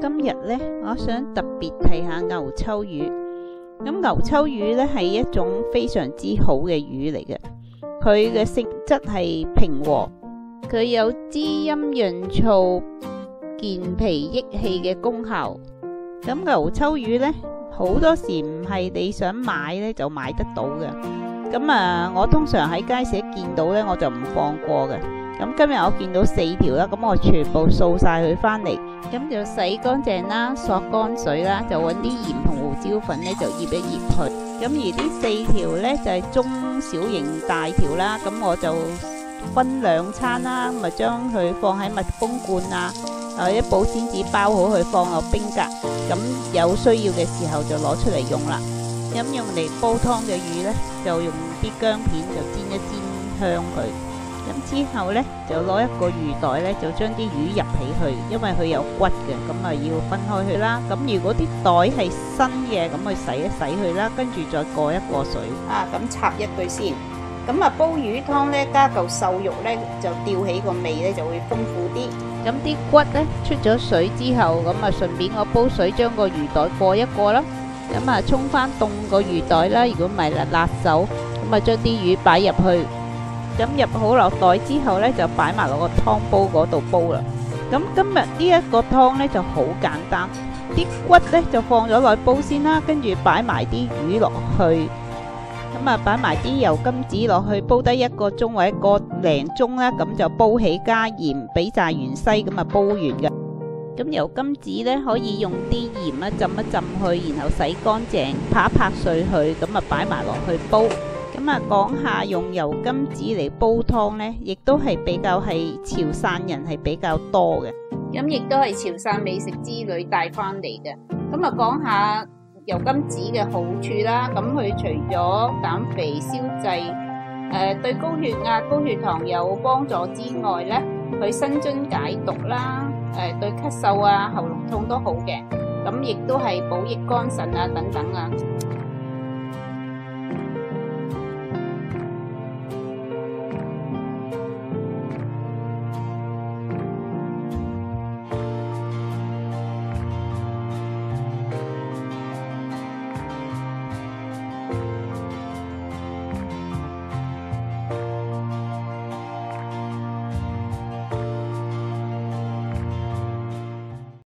今日呢，我想特別提下牛秋魚。咁牛秋魚呢係一種非常之好嘅魚嚟嘅，佢嘅性質係平和，佢有滋陰潤燥、健脾益氣嘅功效。咁牛秋魚呢，好多時唔係你想買呢就買得到嘅。咁我通常喺街市一見到呢，我就唔放過嘅。咁今日我見到4條啦，咁我全部掃晒佢返嚟，咁就洗乾淨啦，索乾水啦，就揾啲鹽同胡椒粉呢，就醃一醃佢。咁而呢4條呢，就係中小型大條啦，咁我就分2餐啦，咁將佢放喺密封罐啊，或者保鮮紙包好佢放落冰格，咁有需要嘅時候就攞出嚟用啦。咁用嚟煲湯嘅魚呢，就用啲薑片就煎一煎香佢。咁之後呢，就攞一個魚袋呢，就將啲魚入起去，因為佢有骨嘅，咁要分開佢啦。咁如果啲袋係新嘅，咁去洗一洗佢啦，跟住再過一過水。咁插一句先。咁煲魚湯呢，加嚿瘦肉呢，就吊起個味呢，就會豐富啲。咁啲骨呢，出咗水之後，咁順便我煲水將個魚袋過一過啦。咁沖翻凍個魚袋啦，如果唔係辣手，咁將啲魚擺入去。咁入好落袋之後呢，就擺埋落個湯煲嗰度煲啦。咁今日呢一個湯呢就好簡單，啲骨呢就放咗落去煲先啦，跟住擺埋啲魚落去，咁擺埋啲油甘子落去煲低1個鐘或者1個零鐘啦，咁就煲起加鹽，俾晒芫茜，咁煲完嘅。咁油甘子呢，可以用啲鹽浸一浸佢，然後洗乾淨，拍一拍碎佢，咁擺埋落去煲。咁講下用油甘子嚟煲湯呢，亦都係比較係潮汕人係比較多嘅，咁亦都係潮汕美食之旅帶翻嚟嘅。咁講下油甘子嘅好處啦，咁佢除咗減肥消滯，對高血壓、高血糖有幫助之外呢，佢生津解毒啦，對咳嗽啊、喉嚨痛都好嘅，咁亦都係補益肝腎啊等等啊。